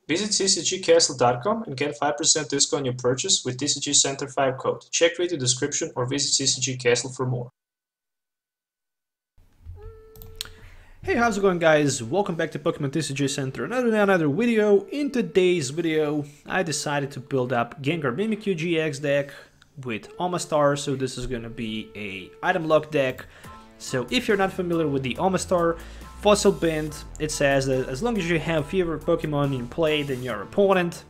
Visit ccgcastle.com and get 5% discount on your purchase with TCG Center 5 code. Check video description or visit CCG Castle for more. Hey, how's it going, guys? Welcome back to Pokemon TCG Center. Another video. In today's video, I decided to build up Gengar&Mimikyu GX deck with Omastar, so this is gonna be a item lock deck. So if you're not familiar with the Omastar Fossil Bind, it says that as long as you have favorite Pokemon in play than your opponent,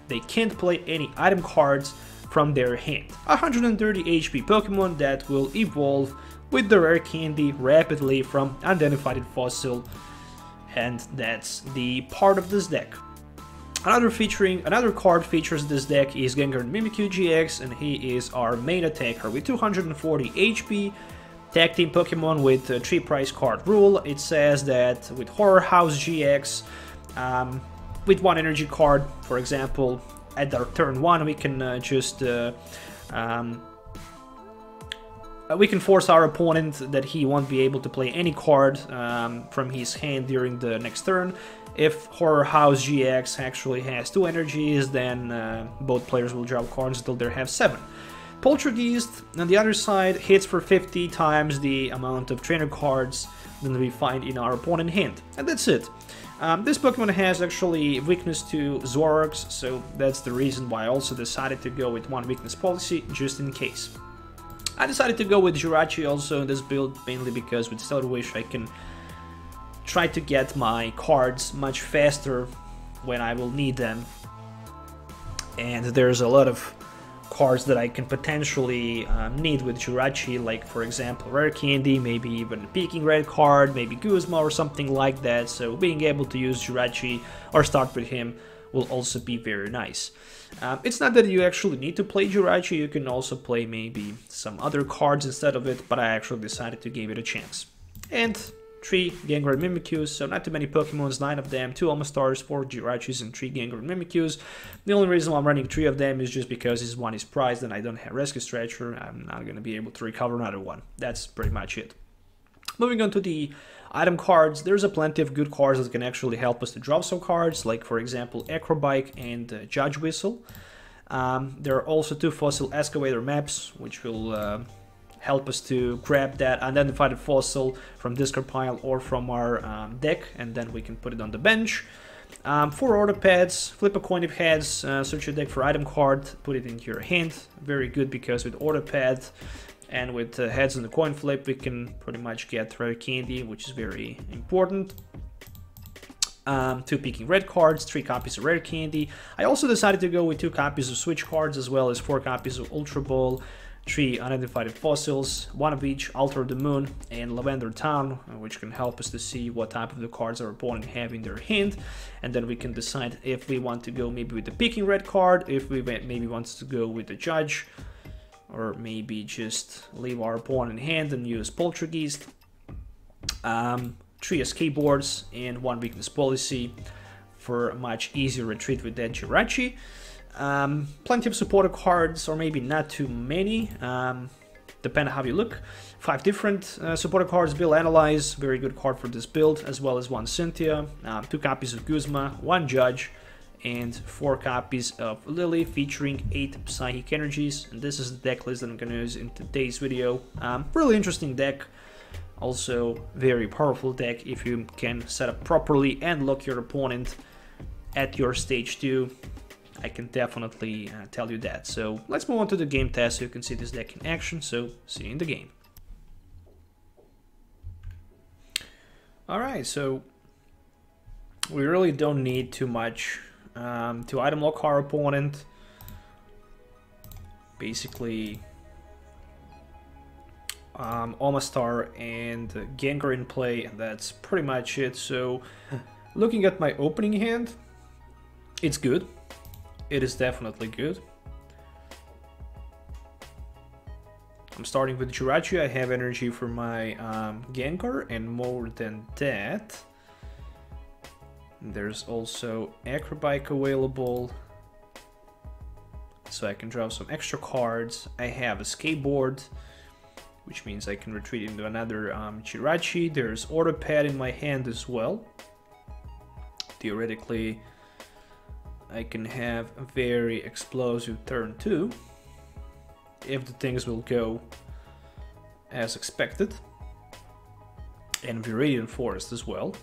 they can't play any item cards from their hand. 130 HP Pokemon that will evolve with the rare candy rapidly from unidentified fossil, and that's the part of this deck. Another card features this deck is Gengar&Mimikyu GX, and he is our main attacker with 240 HP. Tag team Pokemon with a 3 price card rule. It says that with Horror House GX, with 1 energy card, for example, at our turn 1, we can we can force our opponent that he won't be able to play any card from his hand during the next turn. If Horror House GX actually has 2 energies, then both players will draw cards until they have 7. Poltergeist, on the other side, hits for 50 times the amount of trainer cards than we find in our opponent's hand. And that's it. This Pokemon has actually weakness to Zoroarks, so that's the reason why I also decided to go with 1 weakness policy, just in case. I decided to go with Jirachi also in this build, mainly because with Stellar Wish I can try to get my cards much faster when I will need them. And there's a lot of cards that I can potentially need with Jirachi, like for example Rare Candy, maybe even a Peaking Red card, maybe Guzma or something like that, so being able to use Jirachi or start with him will also be very nice. It's not that you actually need to play Jirachi, you can also play maybe some other cards instead of it, but I actually decided to give it a chance. And 3 Gengar&Mimikyus, so not too many Pokemons, 9 of them, 2 Omastars, 4 Jirachis, and 3 Gengar&Mimikyus. The only reason why I'm running 3 of them is just because this one is prized and I don't have Rescue Stretcher. I'm not going to be able to recover another one. That's pretty much it. Moving on to the item cards, there's a plenty of good cards that can actually help us to drop some cards, like for example Acrobike and Judge Whistle. There are also 2 Fossil Excavator maps, which will help us to grab that unidentified fossil from discard pile or from our deck, and then we can put it on the bench. 4 order pads, flip a coin if heads, search your deck for item card, put it into your hand. Very good because with order pad and with heads on the coin flip, we can pretty much get rare candy, which is very important. 2 Peaking Red cards, 3 copies of rare candy. I also decided to go with 2 copies of switch cards as well as 4 copies of Ultra Ball, 3 unidentified fossils, 1 of each Altar of the Moon and Lavender Town, which can help us to see what type of the cards our opponent have in their hand, and then we can decide if we want to go maybe with the Peaking Red card, if we maybe want to go with the Judge, or maybe just leave our opponent in hand and use Poltergeist. 3 escape boards and 1 weakness policy for a much easier retreat with that Jirachi. Plenty of supporter cards, or maybe not too many, depending on how you look. 5 different supporter cards. Bill Analyze, very good card for this build, as well as 1 Cynthia, 2 copies of Guzma, 1 Judge, and 4 copies of Lily, featuring 8 Psychic Energies. And this is the deck list that I'm going to use in today's video. Really interesting deck. Also, very powerful deck if you can set up properly and lock your opponent at your stage 2. I can definitely tell you that. So let's move on to the game test so you can see this deck in action. So see you in the game. Alright, so we really don't need too much to item lock our opponent. Basically, Omastar and Gengar in play, and that's pretty much it. So looking at my opening hand, it's good. It is definitely good. I'm starting with Jirachi. I have energy for my Gengar, and more than that, there's also Acrobike available, so I can draw some extra cards. I have a skateboard, which means I can retreat into another Jirachi. There's Order Pad in my hand as well. Theoretically, I can have a very explosive turn 2 if the things will go as expected. And Viridian Forest as well.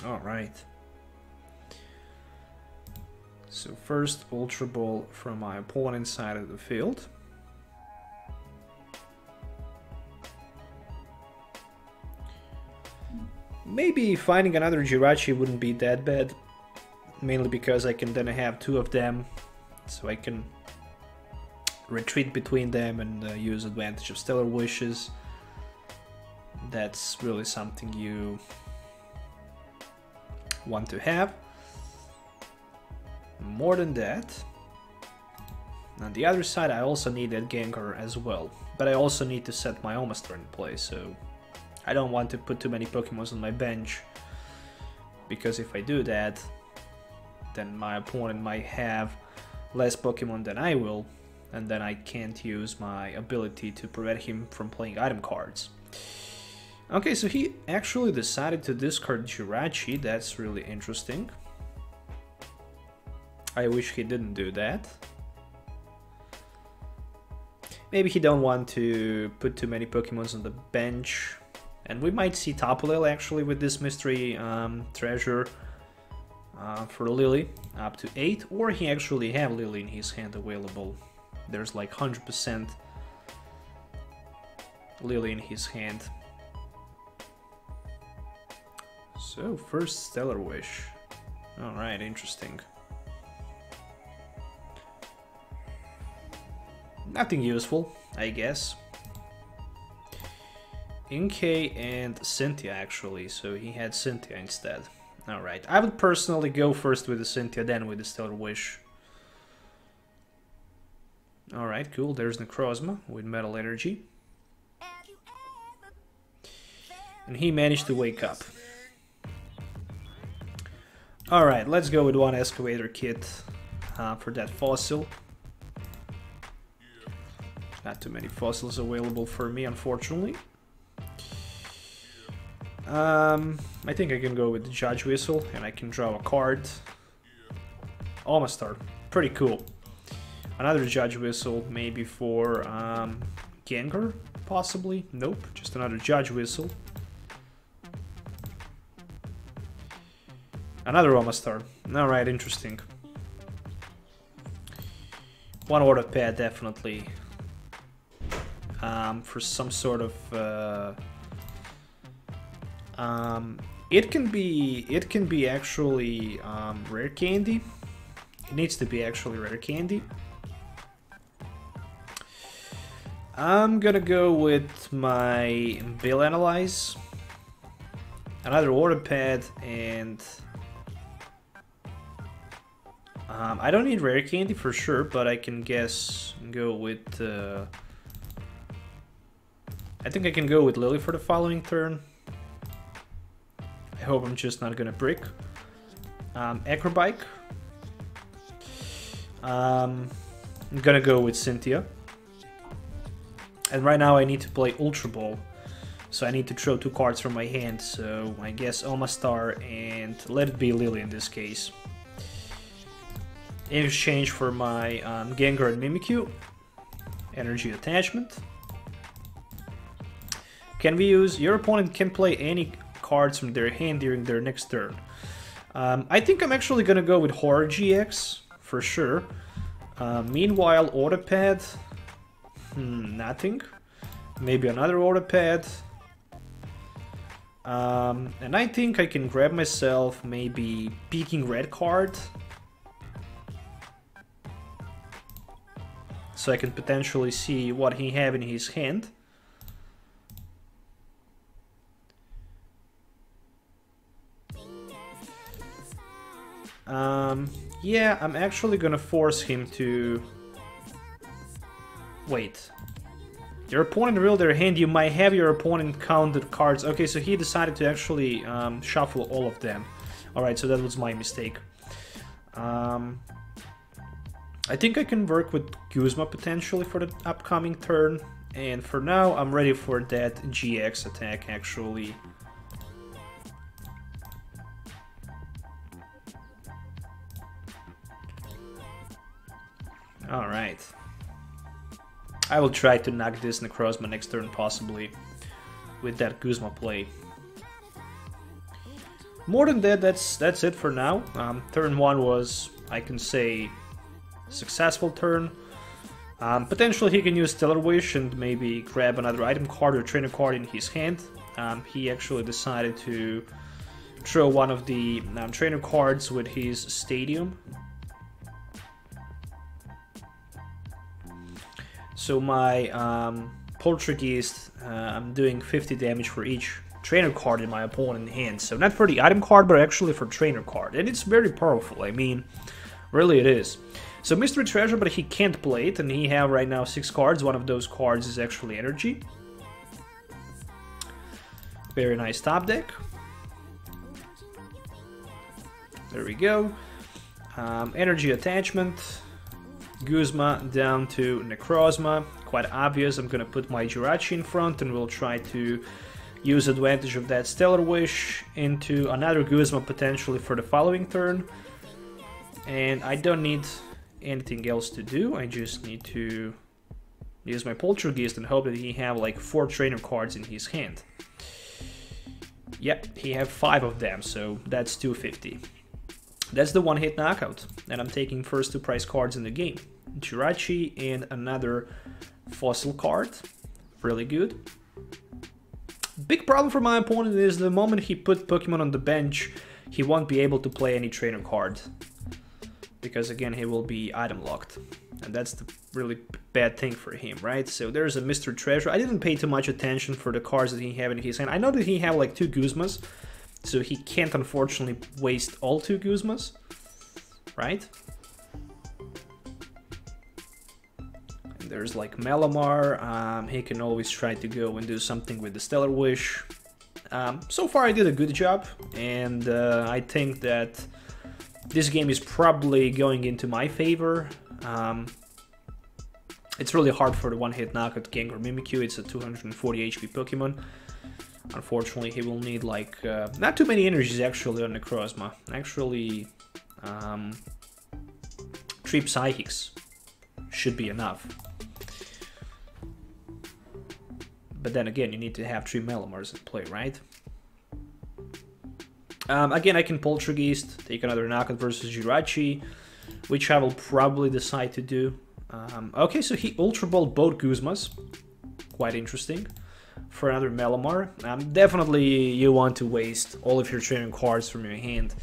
Alright. So first Ultra Ball from my opponent's side of the field. Maybe finding another Jirachi wouldn't be that bad. Mainly because I can then have 2 of them. So I can retreat between them and use advantage of Stellar Wishes. That's really something you want to have. More than that, on the other side I also need that Gengar as well, but I also need to set my Omastar in play, so I don't want to put too many Pokemons on my bench, because if I do that, then my opponent might have less Pokemon than I will, and then I can't use my ability to prevent him from playing item cards. Okay, so he actually decided to discard Jirachi. That's really interesting. I wish he didn't do that. Maybe he don't want to put too many Pokemons on the bench. And we might see Tapu Lele actually with this mystery treasure for Lily up to 8. Or he actually have Lily in his hand available. There's like 100% Lily in his hand. So first Stellar Wish. Alright, interesting. Nothing useful, I guess. Inkay and Cynthia actually, so he had Cynthia instead. Alright, I would personally go first with the Cynthia, then with the Stellar Wish. Alright, cool, there's Necrozma with Metal Energy. And he managed to wake up. Alright, let's go with one Excavator Kit for that fossil. Not too many fossils available for me, unfortunately. I think I can go with the Judge Whistle, and I can draw a card. Omastar, pretty cool. Another Judge Whistle, maybe for Gengar, possibly. Nope, just another Judge Whistle. Another Omastar. Alright, interesting. One Order Pad, definitely. For some sort of it can be actually rare candy. It needs to be actually rare candy. I'm gonna go with my Bill Analyze, another Order Pad, and I don't need rare candy for sure, but I can guess go with I think I can go with Lily for the following turn. I hope I'm just not gonna brick. Acrobike. I'm gonna go with Cynthia. And right now I need to play Ultra Ball. So I need to throw 2 cards from my hand. So I guess Omastar and let it be Lily in this case. In exchange for my Gengar&Mimikyu. Energy attachment. Can we use... Your opponent can play any cards from their hand during their next turn. I think I'm actually gonna go with Horror GX, for sure. Meanwhile, Autopad... nothing. Maybe another Autopad. And I think I can grab myself maybe Peeking Red card. So I can potentially see what he have in his hand. Yeah, I'm actually gonna force him to... Wait. Your opponent revealed their hand, you might have your opponent counted cards. Okay, so he decided to actually shuffle all of them. Alright, so that was my mistake. I think I can work with Guzma potentially for the upcoming turn. And for now, I'm ready for that GX attack actually. Alright. I will try to knock this Necrozma next turn, possibly, with that Guzma play. More than that, that's it for now. Turn 1 was, I can say, successful turn. Potentially he can use Stellar Wish and maybe grab another item card or trainer card in his hand. He actually decided to throw one of the trainer cards with his Stadium. So my Poltergeist, I'm doing 50 damage for each trainer card in my opponent's hand. So not for the item card, but actually for trainer card. And it's very powerful, I mean, really it is. So Mystery Treasure, but he can't play it, and he have right now 6 cards. One of those cards is actually Energy. Very nice top deck. There we go. Energy Attachment. Guzma down to Necrozma. Quite obvious. I'm gonna put my Jirachi in front, and we'll try to use advantage of that Stellar Wish into another Guzma potentially for the following turn. And I don't need anything else to do. I just need to use my Poltergeist and hope that he have like 4 trainer cards in his hand. Yep, he have 5 of them, so that's 250. That's the one-hit knockout, and I'm taking first 2 prize cards in the game. Jirachi and another Fossil card. Really good. Big problem for my opponent is the moment he put Pokemon on the bench, he won't be able to play any trainer card. Because again, he will be item locked. And that's the really bad thing for him, right? So there's a Mr. Treasure. I didn't pay too much attention for the cards that he have in his hand. I know that he have like 2 Guzmas, so he can't unfortunately waste all 2 Guzmas, right? And there's like Malamar. He can always try to go and do something with the Stellar Wish. So far I did a good job, and I think that this game is probably going into my favor. It's really hard for the one-hit knockout Gengar&Mimikyu. It's a 240 HP Pokemon. Unfortunately, he will need like not too many energies actually on Necrozma. Actually, 3 Psychics should be enough. But then again, you need to have 3 Malamars in play, right? Again, I can Poltergeist, take another knockout versus Jirachi, which I will probably decide to do. Okay, so he Ultra Balled both Guzmas. Quite interesting. For another Malamar. Definitely you want to waste all of your training cards from your hand,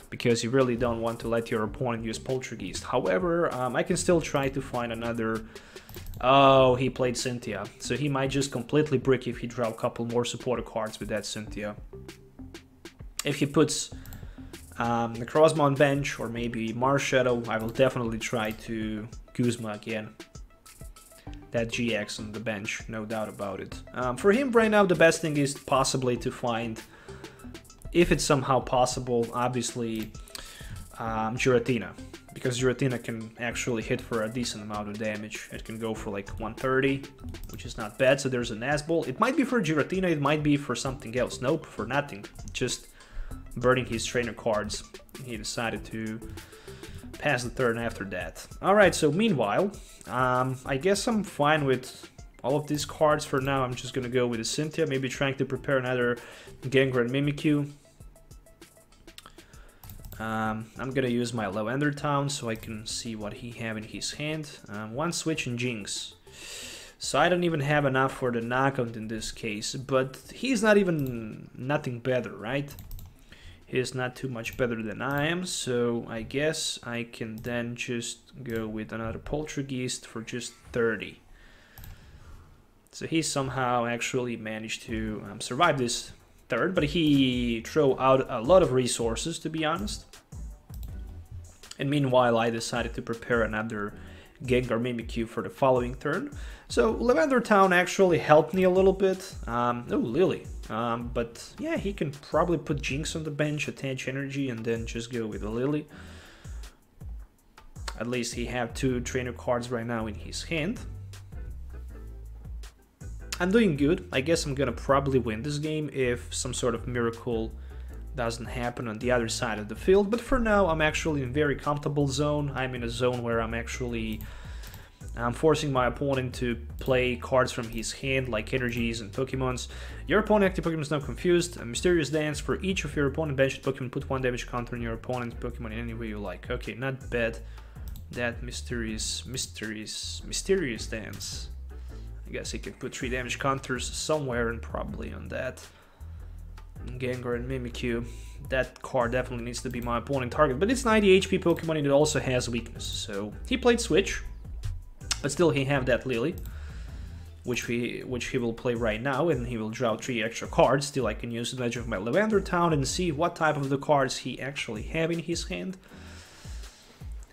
because you really don't want to let your opponent use Poltergeist. However, I can still try to find another... Oh, he played Cynthia. So he might just completely brick if he draw a couple more supporter cards with that Cynthia. If he puts Necrozma on bench, or maybe Marshadow, I will definitely try to Guzma again. That GX on the bench, no doubt about it. For him right now, the best thing is possibly to find, if it's somehow possible, obviously, Giratina. Because Giratina can actually hit for a decent amount of damage. It can go for like 130, which is not bad. So there's a Nazball. It might be for Giratina, it might be for something else. Nope, for nothing. Just burning his trainer cards. He decided to pass the turn after that. Alright, so meanwhile, I guess I'm fine with all of these cards for now. I'm just gonna go with the Cynthia, maybe trying to prepare another Gengar&Mimikyu. I'm gonna use my Lavender Town so I can see what he have in his hand. 1 switch and Jinx. So I don't even have enough for the knockout in this case, but he's not even nothing better, right? He's not too much better than I am, so I guess I can then just go with another Poltergeist for just 30. So he somehow actually managed to survive this third, but he threw out a lot of resources, to be honest. And meanwhile, I decided to prepare another Gengar&Mimikyu for the following turn. So Lavender Town actually helped me a little bit. Oh, Lily. But yeah, he can probably put Jinx on the bench, attach energy, and then just go with a Lily. At least he have 2 trainer cards right now in his hand. I'm doing good. I guess I'm gonna probably win this game if some sort of miracle doesn't happen on the other side of the field. But for now, I'm actually in a very comfortable zone. I'm in a zone where I'm actually I'm forcing my opponent to play cards from his hand, like energies and Pokemons. Your opponent active Pokemon is now confused. A mysterious dance. For each of your opponent benched Pokemon, put 1 damage counter on your opponent's Pokemon in any way you like. Okay, not bad. That mysterious dance. I guess he could put 3 damage counters somewhere and probably on that. Gengar&Mimikyu. That card definitely needs to be my opponent target, but it's 90 HP Pokemon and it also has weakness. So he played Switch. But still, he have that Lily, which he will play right now, and he will draw 3 extra cards. Still, I can use the edge of my Lavender Town and see what type of the cards he actually have in his hand.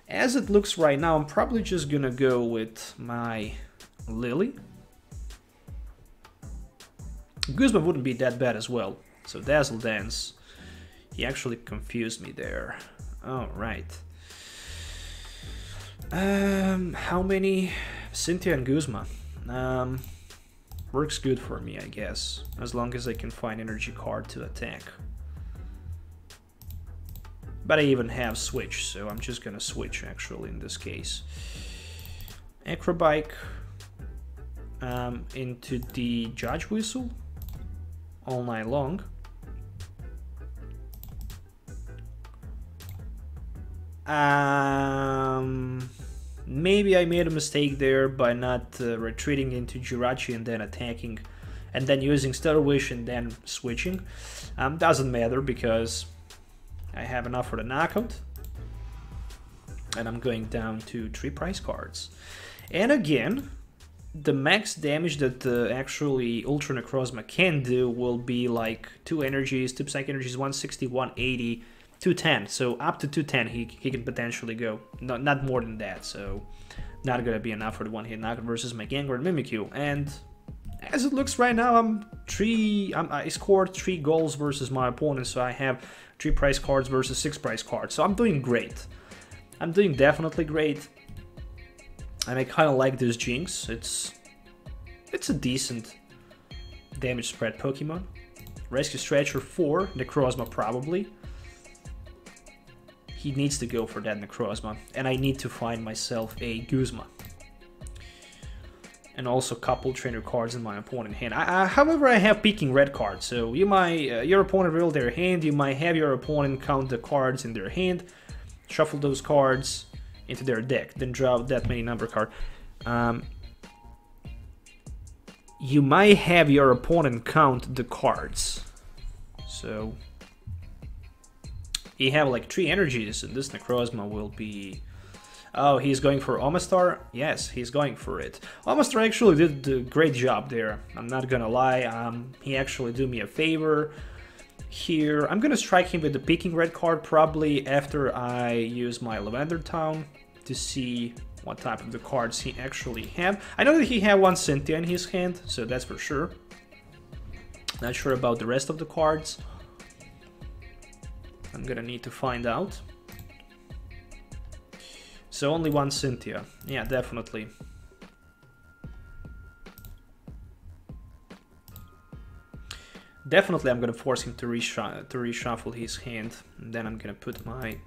As it looks right now, I'm probably just gonna go with my Lily. Guzma wouldn't be that bad as well. So Dazzle Dance. He actually confused me there. All right. How many? Cynthia and Guzma. Works good for me, I guess. As long as I can find energy card to attack. But I even have Switch, so I'm just gonna switch actually in this case. Acrobike into the Judge Whistle all night long. Maybe I made a mistake there by not retreating into Jirachi and then attacking, and then using Stellar Wish and then switching. Doesn't matter because I have enough for the knockout, and I'm going down to 3 prize cards. And again, the max damage that actually Ultra Necrozma can do will be like 2 energies, 2 Psychic energies, 160, 180. 210, so up to 210 he can potentially go. Not more than that, so not gonna be enough for the one-hit knockout versus my Gengar&Mimikyu. And as it looks right now, I scored 3 goals versus my opponent, so I have 3 prize cards versus 6 prize cards. So I'm doing great. I'm doing definitely great. And I kind of like this Jinx. It's a decent damage spread Pokemon. Rescue Stretcher 4, Necrozma probably. He needs to go for that Necrozma, and I need to find myself a Guzma. And also a couple trainer cards in my opponent's hand. However, I have peeking red cards, so you might, your opponent roll their hand, you might have your opponent count the cards in their hand, shuffle those cards into their deck, then draw that many number card. You might have your opponent count the cards, so he have like 3 energies, and this Necrozma will be... Oh, he's going for Omastar? Yes, he's going for it. Omastar actually did a great job there, I'm not gonna lie. He actually did me a favor here. I'm gonna strike him with the peeking red card probably after I use my Lavender Town to see what type of the cards he actually have. I know that he had 1 Cynthia in his hand, so that's for sure. Not sure about the rest of the cards. I'm gonna need to find out. So only 1 Cynthia. Yeah, definitely. Definitely I'm gonna force him to reshuffle his hand. And then I'm gonna put my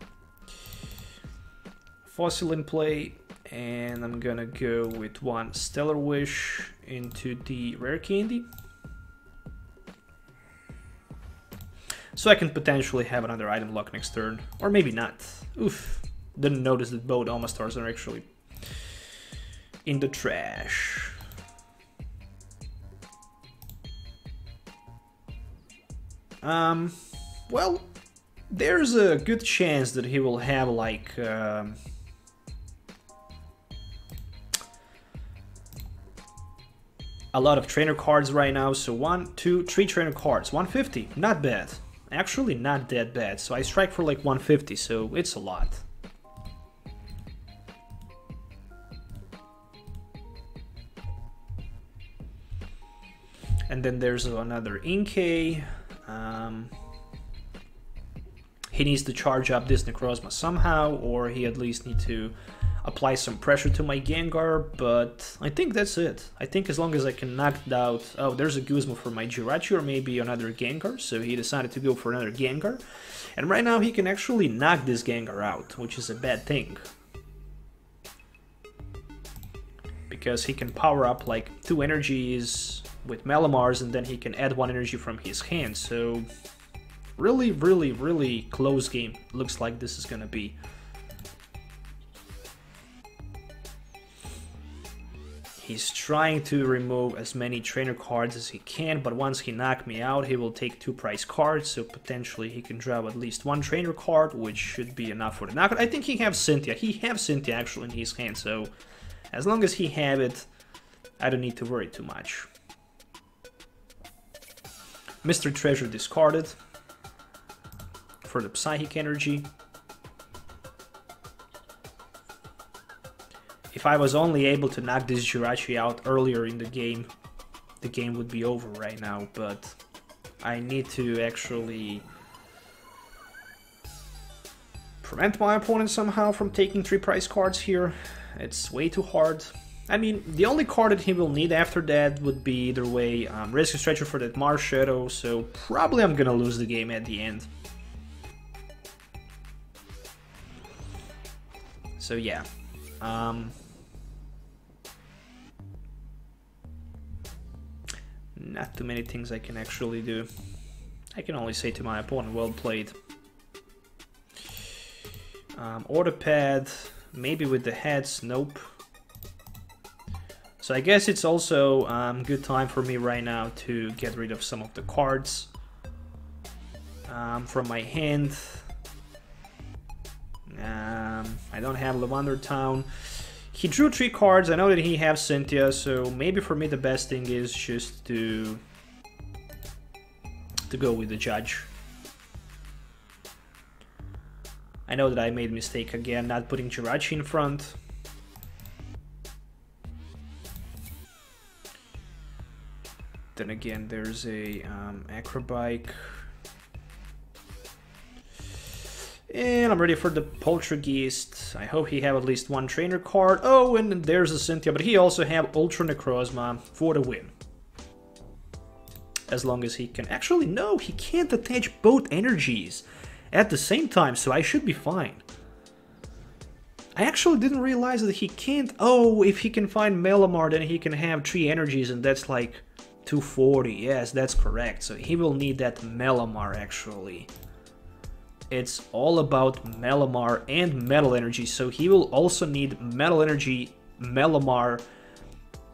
Fossil in play. And I'm gonna go with 1 Stellar Wish into the Rare Candy. So I can potentially have another item lock next turn. Or maybe not. Oof. Didn't notice that both Omastars are actually in the trash. Well, there's a good chance that he will have like... a lot of trainer cards right now. So 1, 2, 3 trainer cards. 150. Not bad. Actually not that bad, so I strike for like 150, so it's a lot. And then there's another Inkay. He needs to charge up this Necrozma somehow, or he at least needs to apply some pressure to my Gengar, but I think that's it. I think as long as I can knock out... Oh, there's a Guzma for my Jirachi, or maybe another Gengar, so he decided to go for another Gengar. And right now he can actually knock this Gengar out, which is a bad thing. because he can power up like 2 energies with Melamars, and then he can add 1 energy from his hand. So really, really, really close game looks like this is gonna be. He's trying to remove as many trainer cards as he can, but once he knocks me out, he will take 2 prize cards, so potentially he can draw at least 1 trainer card, which should be enough for the knockout. I think he has Cynthia. He has Cynthia actually in his hand, so as long as he have it, I don't need to worry too much. Mr. Treasure discarded for the Psychic Energy. If I was only able to knock this Jirachi out earlier in the game would be over right now, but I need to actually prevent my opponent somehow from taking 3 prize cards here. It's way too hard. I mean, the only card that he will need after that would be either way Rescue Stretcher for that Mars Shadow, so probably I'm gonna lose the game at the end. So yeah. Not too many things I can actually do. I can only say to my opponent, well played. Autopad, maybe with the heads, nope. So I guess it's also good time for me right now to get rid of some of the cards from my hand. I don't have Lavender Town. He drew 3 cards. I know that he has Cynthia, so maybe for me the best thing is just to go with the Judge. I know that I made a mistake again, not putting Jirachi in front. Then again, there's a Acrobike. And I'm ready for the Poltergeist. I hope he have at least 1 trainer card. Oh, and there's a Cynthia, but he also have Ultra Necrozma for the win. As long as he can... Actually, no, he can't attach both energies at the same time, so I should be fine. I actually didn't realize that he can't... Oh, if he can find Melamar, then he can have 3 energies, and that's like 240. Yes, that's correct. So he will need that Melamar, actually. It's all about Melamar and Metal Energy, so he will also need Metal Energy, Melamar,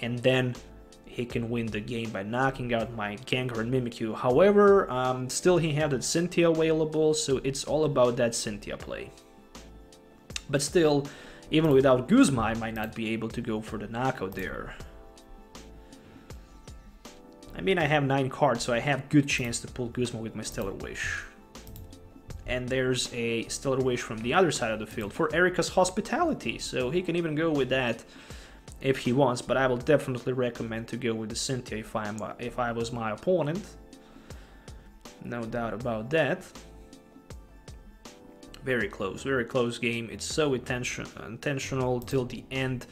and then he can win the game by knocking out my Gengar&Mimikyu. However, still he had that Cynthia available, so it's all about that Cynthia play. But still, even without Guzma, I might not be able to go for the knockout there. I mean, I have 9 cards, so I have good chance to pull Guzma with my Stellar Wish. And there's a Stellar Wish from the other side of the field for Erika's Hospitality, so he can even go with that if he wants, but I will definitely recommend to go with the Cynthia if I was my opponent. No doubt about that. Very close game. It's so intentional till the end.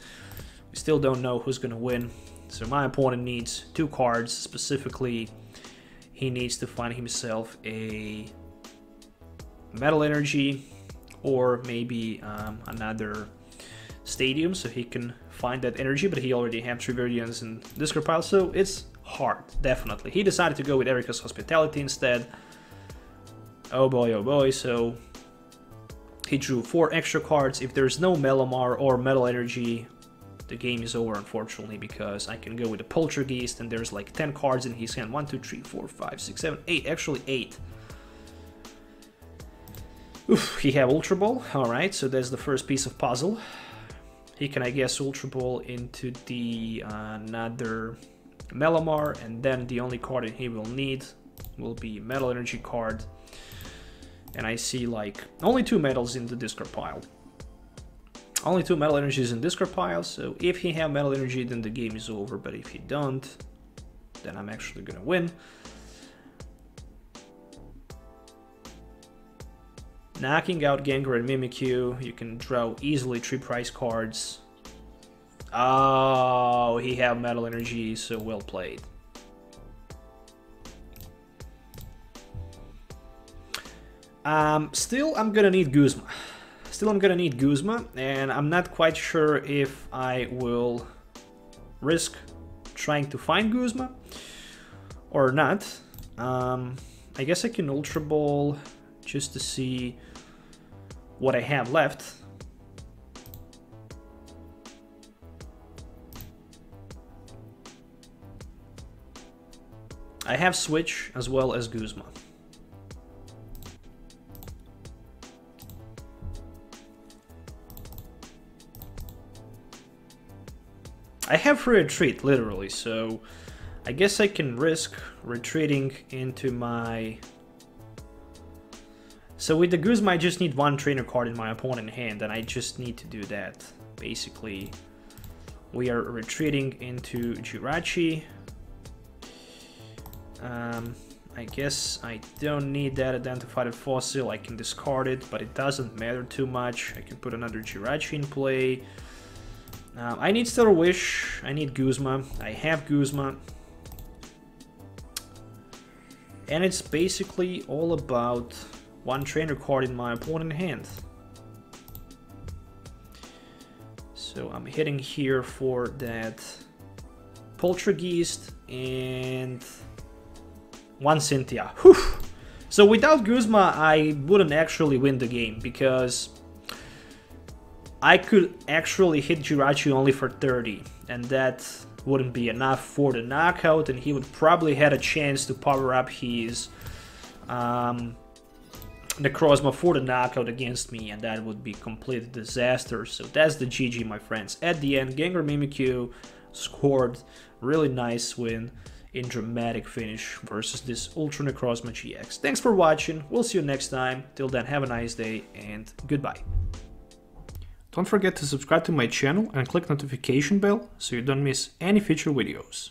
We still don't know who's gonna win, so my opponent needs 2 cards. Specifically, he needs to find himself a Metal Energy or maybe another Stadium, so he can find that energy, but he already has 3 Viridians in discard pile, so it's hard, definitely. He decided to go with Erika's Hospitality instead. Oh boy, so he drew 4 extra cards. If there's no Melamar or Metal Energy, the game is over, unfortunately, because I can go with the Poltergeist, and there's like 10 cards in his hand. 1, 2, 3, 4, 5, 6, 7, 8. Actually, 8. Oof, he have Ultra Ball. Alright, so that's the first piece of puzzle. He can, I guess, Ultra Ball into the another Melamar, and then the only card that he will need will be Metal Energy card. And I see like only 2 metals in the discard pile. Only 2 Metal Energies in discard pile, so if he have Metal Energy, then the game is over, but if he don't, then I'm actually gonna win. Knocking out Gengar&Mimikyu, you can draw easily 3 prize cards. Oh, he have Metal Energy, so well played. Still, I'm gonna need Guzma. And I'm not quite sure if I will risk trying to find Guzma or not. I guess I can Ultra Ball just to see what I have left. I have Switch as well as Guzma. I have free retreat, literally, so I guess I can risk retreating into my... So with the Guzma, I just need one trainer card in my opponent's hand, and I just need to do that. Basically, we are retreating into Jirachi. I guess I don't need that identified fossil. I can discard it, but it doesn't matter too much. I can put another Jirachi in play. I need Stellar Wish. I need Guzma. I have Guzma. And it's basically all about one trainer card in my opponent's hand. So I'm hitting here for that Poltergeist and one Cynthia. Whew. So without Guzma, I wouldn't actually win the game, because I could actually hit Jirachi only for 30, and that wouldn't be enough for the knockout, and he would probably had a chance to power up his Necrozma for the knockout against me, and that would be complete disaster. So that's the GG, my friends. At the end, Gengar&Mimikyu scored really nice win in dramatic finish versus this Ultra Necrozma GX. Thanks for watching. We'll see you next time. Till then, have a nice day and goodbye. Don't forget to subscribe to my channel and click notification bell so you don't miss any future videos.